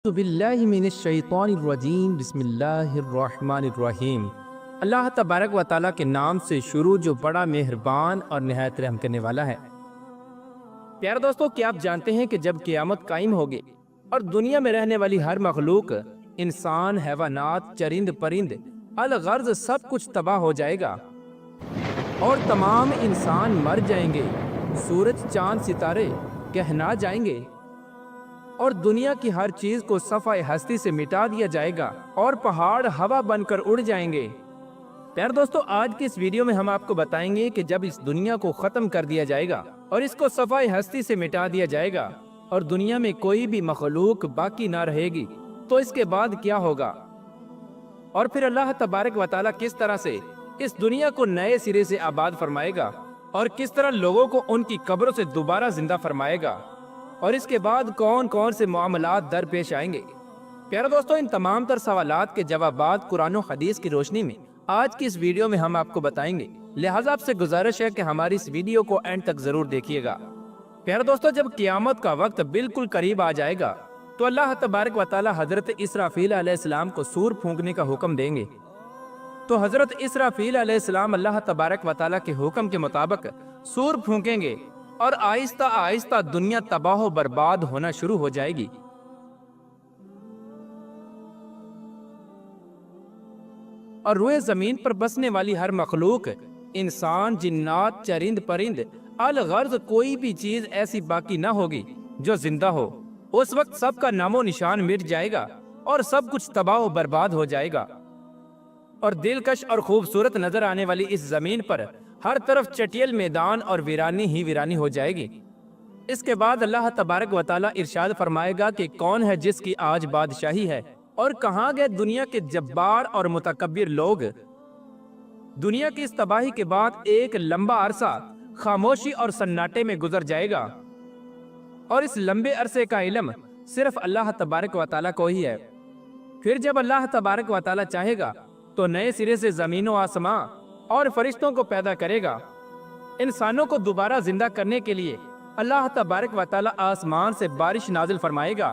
اعوذ باللہ من الشیطان الرجیم بسم اللہ الرحمن الرحیم۔ اللہ تبارک و تعالیٰ کے نام سے شروع جو بڑا مہربان اور نہایت رحم کرنے والا ہے۔ پیارے دوستو، کیا آپ جانتے ہیں کہ جب قیامت قائم ہوگی اور دنیا میں رہنے والی ہر مخلوق، انسان، حیوانات، چرند پرند، الغرض سب کچھ تباہ ہو جائے گا اور تمام انسان مر جائیں گے، سورج چاند ستارے کہنا جائیں گے اور دنیا کی ہر چیز کو صفحہ ہستی سے مٹا دیا جائے گا اور پہاڑ ہوا بن کر اڑ جائیں گے۔ پیارے دوستو، آج کی اس ویڈیو میں ہم آپ کو بتائیں گے کہ جب اس دنیا کو ختم کر دیا جائے گا اور اس کو صفحہ ہستی سے مٹا دیا جائے گا اور دنیا میں کوئی بھی مخلوق باقی نہ رہے گی تو اس کے بعد کیا ہوگا، اور پھر اللہ تبارک و تعالیٰ کس طرح سے اس دنیا کو نئے سرے سے آباد فرمائے گا اور کس طرح لوگوں کو ان کی قبروں سے دوبارہ زندہ فرمائے گا، اور اس کے بعد کون کون سے معاملات درپیش آئیں گے۔ پیارے دوستو، ان تمام تر سوالات کے جوابات قرآن و حدیث کی روشنی میں آج کی اس ویڈیو میں ہم آپ کو بتائیں گے، لہٰذا آپ سے گزارش ہے کہ ہماری اس ویڈیو کو اینڈ تک ضرور دیکھیے گا۔ پیارے دوستو، جب قیامت کا وقت بالکل قریب آ جائے گا تو اللہ تبارک و تعالی حضرت اسرافیل علیہ السلام کو سور پھونکنے کا حکم دیں گے۔ تو حضرت اسرافیل علیہ السلام اللہ تبارک و تعالی کے حکم کے مطابق سور پھونکیں گے اور آہستہ آہستہ دنیا تباہ و برباد ہونا شروع ہو جائے گی۔ اور روئے زمین پر بسنے والی ہر مخلوق، انسان، جنات، چرند پرند، الغرض کوئی بھی چیز ایسی باقی نہ ہوگی جو زندہ ہو۔ اس وقت سب کا نام و نشان مٹ جائے گا اور سب کچھ تباہ و برباد ہو جائے گا، اور دلکش اور خوبصورت نظر آنے والی اس زمین پر ہر طرف چٹیل میدان اور ویرانی ہی ویرانی ہو جائے گی۔ اس کے بعد اللہ تبارک و تعالیٰ ارشاد فرمائے گا کہ کون ہے جس کی آج بادشاہی ہے، اور کہاں گئے دنیا کے جبار اور متکبر لوگ۔ دنیا کی اس تباہی کے بعد ایک لمبا عرصہ خاموشی اور سناٹے میں گزر جائے گا، اور اس لمبے عرصے کا علم صرف اللہ تبارک و تعالیٰ کو ہی ہے۔ پھر جب اللہ تبارک و تعالیٰ چاہے گا تو نئے سرے سے زمین و آسمان اور فرشتوں کو پیدا کرے گا۔ انسانوں کو دوبارہ زندہ کرنے کے لیے اللہ تبارک و تعالیٰ آسمان سے بارش نازل فرمائے گا،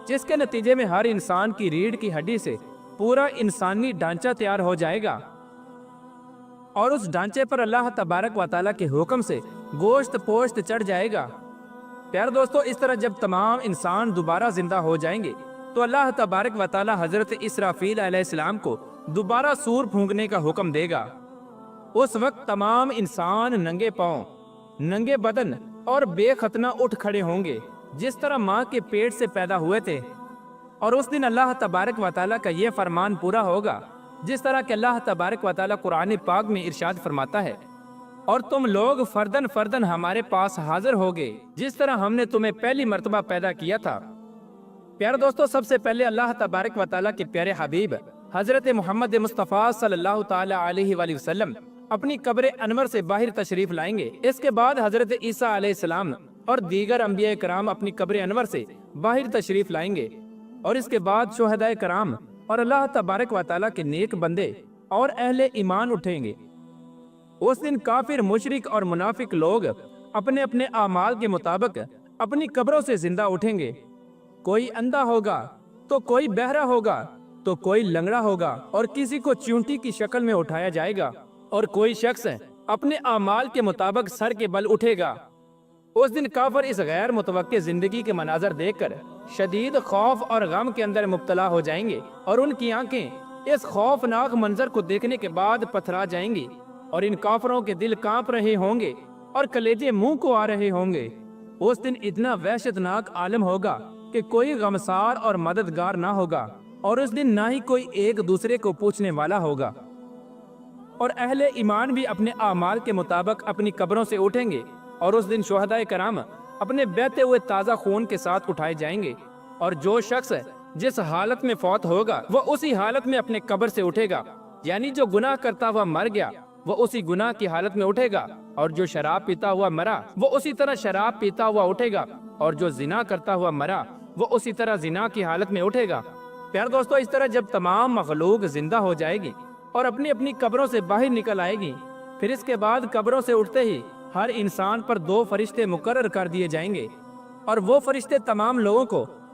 جس کے نتیجے میں ہر انسان کی ریڑھ کی ہڈی سے پورا انسانی ڈھانچہ تیار ہو جائے گا، اور اس ڈھانچے پر اللہ تبارک و تعالیٰ کے حکم سے گوشت پوشت چڑھ جائے گا۔ پیارے دوستو، اس طرح جب تمام انسان دوبارہ زندہ ہو جائیں گے تو اللہ تبارک و تعالیٰ حضرت اسرافیل علیہ السلام کو دوبارہ سور پھونکنے کا حکم دے گا۔ اس وقت تمام انسان ننگے پاؤں، ننگے بدن اور بے ختنہ اٹھ کھڑے ہوں گے، جس طرح ماں کے پیٹ سے پیدا ہوئے تھے، اور اس دن اللہ تبارک و تعالیٰ کا یہ فرمان پورا ہوگا جس طرح کہ اللہ تبارک و تعالیٰ قرآن پاک میں ارشاد فرماتا ہے، اور تم لوگ فردن فردن ہمارے پاس حاضر ہوگے جس طرح ہم نے تمہیں پہلی مرتبہ پیدا کیا تھا۔ پیارے دوستو، سب سے پہلے اللہ تبارک و تعالیٰ کے پیارے حبیب حضرت محمد مصطفیٰ صلی اللہ تعالیٰ علیہ وآلہ وسلم اپنی قبر انور سے باہر تشریف لائیں گے۔ اس کے بعد حضرت عیسیٰ علیہ السلام اور دیگر انبیاء کرام اپنی قبر انور سے باہر تشریف لائیں گے، اور اس کے بعد شہداء کرام اور اللہ تبارک و تعالیٰ کے نیک بندے اور اہل ایمان اٹھیں گے۔ اس دن کافر، مشرک اور منافق لوگ اپنے اپنے اعمال کے مطابق اپنی قبروں سے زندہ اٹھیں گے۔ کوئی اندھا ہوگا تو کوئی بہرا ہوگا تو کوئی لنگڑا ہوگا، اور کسی کو چونٹی کی شکل میں اٹھایا جائے گا، اور کوئی شخص اپنے اعمال کے مطابق سر کے بل اٹھے گا۔ اس دن کافر اس غیر متوقع زندگی کے مناظر دیکھ کر شدید خوف اور غم کے اندر مبتلا ہو جائیں گے، اور ان کی آنکھیں اس خوفناک منظر کو دیکھنے کے بعد پتھرا جائیں گی، اور ان کافروں کے دل کانپ رہے ہوں گے اور کلیجے منہ کو آ رہے ہوں گے۔ اس دن اتنا وحشتناک عالم ہوگا کہ کوئی غمسار اور مددگار نہ ہوگا، اور اس دن نہ ہی کوئی ایک دوسرے کو پوچھنے والا ہوگا، اور اہل ایمان بھی اپنے اعمال کے مطابق اپنی قبروں سے اٹھیں گے، اور اس دن شہداء کرام اپنے بہتے ہوئے تازہ خون کے ساتھ اٹھائے جائیں گے، اور جو شخص جس حالت میں فوت ہوگا وہ اسی حالت میں اپنے قبر سے اٹھے گا، یعنی جو گناہ کرتا ہوا مر گیا وہ اسی گناہ کی حالت میں اٹھے گا، اور جو شراب پیتا ہوا مرا وہ اسی طرح شراب پیتا ہوا اٹھے گا، اور جو زنا کرتا ہوا مرا وہ اسی طرح زنا کی حالت میں اٹھے گا۔ پیارے دوستو، اس طرح جب تمام مخلوق زندہ ہو جائے گی اور اپنی اپنی قبروں سے باہر نکل آئے گی، پھر اس کے بعد قبروں سے اٹھتے ہی ہر انسان پر 2 فرشتے مقرر کر دیے جائیں گے، اور وہ فرشتے تمام لوگوں کو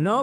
9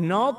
9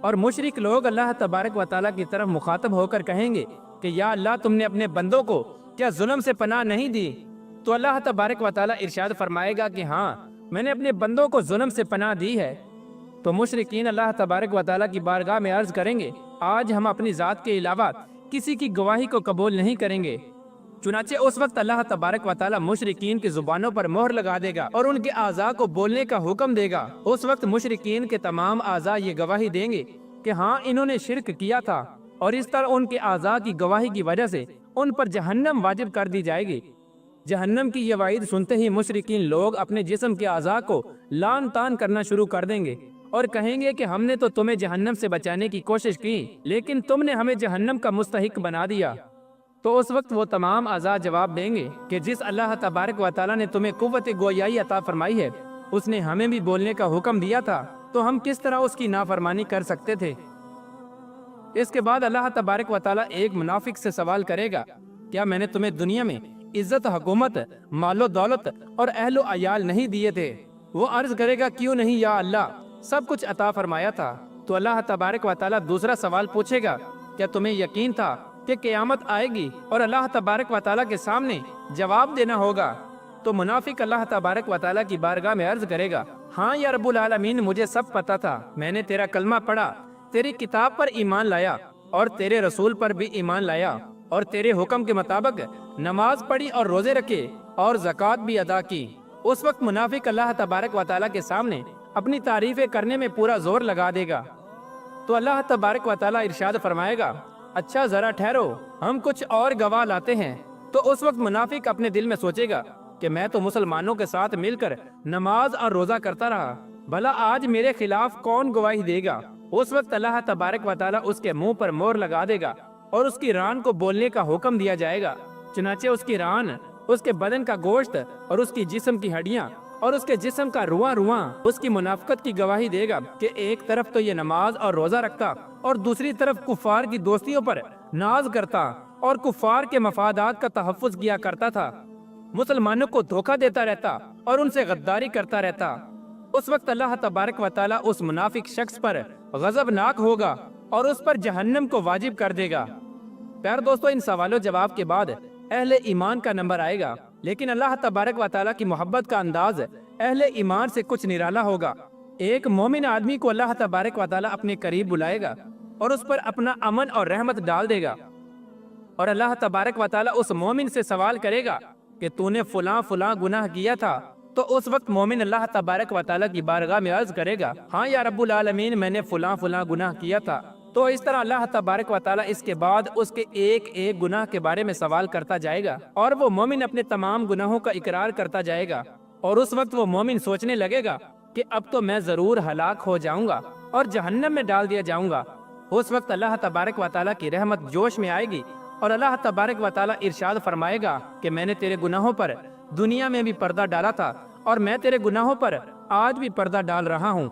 اور مشرک لوگ اللہ تبارک و تعالیٰ کی طرف مخاطب ہو کر کہیں گے کہ یا اللہ تم نے اپنے بندوں کو کیا ظلم سے پناہ نہیں دی؟ تو اللہ تبارک و تعالیٰ ارشاد فرمائے گا کہ ہاں میں نے اپنے بندوں کو ظلم سے پناہ دی ہے۔ تو مشرکین اللہ تبارک و تعالیٰ کی بارگاہ میں عرض کریں گے آج ہم اپنی ذات کے علاوہ کسی کی گواہی کو قبول نہیں کریں گے۔ چنانچہ اس وقت اللہ تبارک و تعالیٰ مشرکین کی زبانوں پر مہر لگا دے گا اور ان کے اعضاء کو بولنے کا حکم دے گا۔ اس وقت مشرکین کے تمام اعضاء یہ گواہی دیں گے کہ ہاں انہوں نے شرک کیا تھا، اور اس طرح ان کے اعضاء کی گواہی کی وجہ سے ان پر جہنم واجب کر دی جائے گی۔ جہنم کی یہ وعید سنتے ہی مشرکین لوگ اپنے جسم کے اعضاء کو لان تان کرنا شروع کر دیں گے اور کہیں گے کہ ہم نے تو تمہیں جہنم سے بچانے کی کوشش کی لیکن تم نے ہمیں جہنم کا مستحق بنا دیا۔ تو اس وقت وہ تمام اعضاء جواب دیں گے کہ جس اللہ تبارک و تعالیٰ نے تمہیں قوت گویائی عطا فرمائی ہے اس نے ہمیں بھی بولنے کا حکم دیا تھا، تو ہم کس طرح اس کی نافرمانی کر سکتے تھے؟ اس کے بعد اللہ تبارک و تعالیٰ ایک منافق سے سوال کرے گا کیا میں نے تمہیں دنیا میں عزت، حکومت، مال و دولت اور اہل و عیال نہیں دیے تھے؟ وہ عرض کرے گا کیوں نہیں یا اللہ، سب کچھ عطا فرمایا تھا۔ تو اللہ تبارک و تعالیٰ دوسرا سوال پوچھے گا کیا تمہیں یقین تھا کہ قیامت آئے گی اور اللہ تبارک و تعالیٰ کے سامنے جواب دینا ہوگا؟ تو منافق اللہ تبارک و تعالیٰ کی بارگاہ میں عرض کرے گا ہاں یا رب العالمین، مجھے سب پتا تھا، میں نے تیرا کلمہ پڑھا، تیری کتاب پر ایمان لایا اور تیرے رسول پر بھی ایمان لایا اور تیرے حکم کے مطابق نماز پڑھی اور روزے رکھے اور زکوٰۃ بھی ادا کی۔ اس وقت منافق اللہ تبارک و تعالیٰ کے سامنے اپنی تعریفیں کرنے میں پورا زور لگا دے گا۔ تو اللہ تبارک و تعالیٰ ارشاد فرمائے گا اچھا ذرا ٹھہرو، ہم کچھ اور گواہ لاتے ہیں۔ تو اس وقت منافق اپنے دل میں سوچے گا کہ میں تو مسلمانوں کے ساتھ مل کر نماز اور روزہ کرتا رہا، بھلا آج میرے خلاف کون گواہی دے گا؟ اس وقت اللہ تبارک و تعالیٰ اس کے منہ پر مہر لگا دے گا اور اس کی ران کو بولنے کا حکم دیا جائے گا۔ چنانچہ اس کی ران، اس کے بدن کا گوشت اور اس کی جسم کی ہڈیاں اور اس کے جسم کا رواں رواں اس کی منافقت کی گواہی دے گا کہ ایک طرف تو یہ نماز اور روزہ رکھتا اور دوسری طرف کفار کی دوستیوں پر ناز کرتا اور کفار کے مفادات کا تحفظ کیا کرتا تھا، مسلمانوں کو دھوکہ دیتا رہتا اور ان سے غداری کرتا رہتا۔ اس وقت اللہ تبارک و تعالیٰ اس منافق شخص پر غضبناک ہوگا اور اس پر جہنم کو واجب کر دے گا۔ پیارے دوستو، ان سوال و جواب کے بعد اہل ایمان کا نمبر آئے گا، لیکن اللہ تبارک و تعالیٰ کی محبت کا انداز اہل ایمان سے کچھ نرالا ہوگا۔ ایک مومن آدمی کو اللہ تبارک و تعالیٰ اپنے قریب بلائے گا اور اس پر اپنا امن اور رحمت ڈال دے گا، اور اللہ تبارک و تعالیٰ اس مومن سے سوال کرے گا کہ تو نے فلاں فلاں گناہ کیا تھا۔ تو اس وقت مومن اللہ تبارک و تعالیٰ کی بارگاہ میں عرض کرے گا ہاں یا رب العالمین، میں نے فلاں فلاں گناہ کیا تھا۔ تو اس طرح اللہ تبارک و تعالیٰ اس کے بعد اس کے ایک ایک گناہ کے بارے میں سوال کرتا جائے گا اور وہ مومن اپنے تمام گناہوں کا اقرار کرتا جائے گا، اور اس وقت وہ مومن سوچنے لگے گا کہ اب تو میں ضرور ہلاک ہو جاؤں گا اور جہنم میں ڈال دیا جاؤں گا۔ اس وقت اللہ تبارک و تعالیٰ کی رحمت جوش میں آئے گی اور اللہ تبارک و تعالیٰ ارشاد فرمائے گا کہ میں نے تیرے گناہوں پر دنیا میں بھی پردہ ڈالا تھا اور میں تیرے گناہوں پر آج بھی پردہ ڈال رہا ہوں۔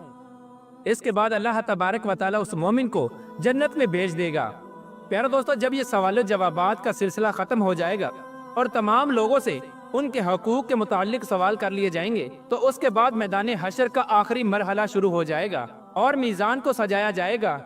اس کے بعد اللہ تبارک و تعالیٰ اس مومن کو جنت میں بھیج دے گا۔ پیارے دوستو، جب یہ سوال و جوابات کا سلسلہ ختم ہو جائے گا اور تمام لوگوں سے ان کے حقوق کے متعلق سوال کر لیے جائیں گے، تو اس کے بعد میدان حشر کا آخری مرحلہ شروع ہو جائے گا اور میزان کو سجایا جائے گا۔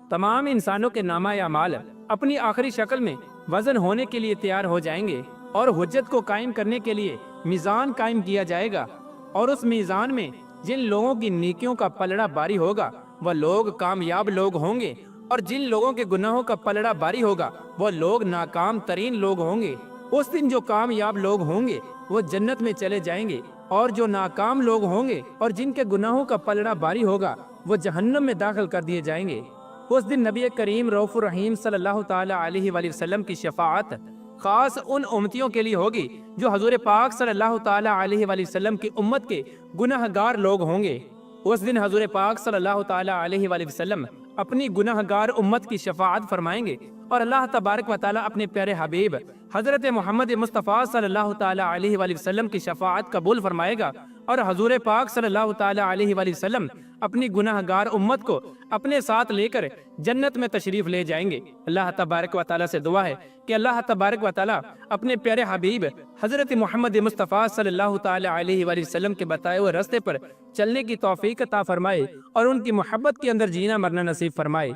تمام انسانوں کے نامہ اعمال اپنی آخری شکل میں وزن ہونے کے لیے تیار ہو جائیں گے اور حجت کو قائم کرنے کے لیے میزان قائم کیا جائے گا، اور اس میزان میں جن لوگوں کی نیکیوں کا پلڑا باری ہوگا وہ لوگ کامیاب لوگ ہوں گے، اور جن لوگوں کے گناہوں کا پلڑا باری ہوگا وہ لوگ ناکام ترین لوگ ہوں گے۔ اس دن جو کامیاب لوگ ہوں گے وہ جنت میں چلے جائیں گے، اور جو ناکام لوگ ہوں گے اور جن کے گناہوں کا پلڑا باری ہوگا وہ جہنم میں داخل کر دیے جائیں گے۔ اس دن نبی کریم رؤوف الرحیم صلی اللہ تعالی علیہ وآلہ وسلم کی شفاعت خاص ان امتیوں کے لیے ہوگی جو حضور پاک صلی اللہ تعالی علیہ وآلہ وسلم کی امت کے گناہ گار لوگ ہوں گے۔ اس دن حضور پاک صلی اللہ تعالی علیہ وآلہ وسلم اپنی گناہ گار امت کی شفاعت فرمائیں گے، اور اللہ تبارک و تعالی اپنے پیارے حبیب حضرت محمد مصطفیٰ صلی اللہ تعالی علیہ وآلہ وسلم کی شفاعت قبول فرمائے گا، اور حضور پاک صلی اللہ تعالی علیہ وآلہ وسلم اپنی گناہ گار امت کو اپنے ساتھ لے کر جنت میں تشریف لے جائیں گے۔ اللہ تبارک و تعالیٰ سے دعا ہے کہ اللہ تبارک و تعالیٰ اپنے پیارے حبیب حضرت محمد مصطفیٰ صلی اللہ تعالیٰ علیہ وآلہ وسلم کے بتائے ہوئے راستے پر چلنے کی توفیق عطا فرمائے اور ان کی محبت کے اندر جینا مرنا نصیب فرمائے۔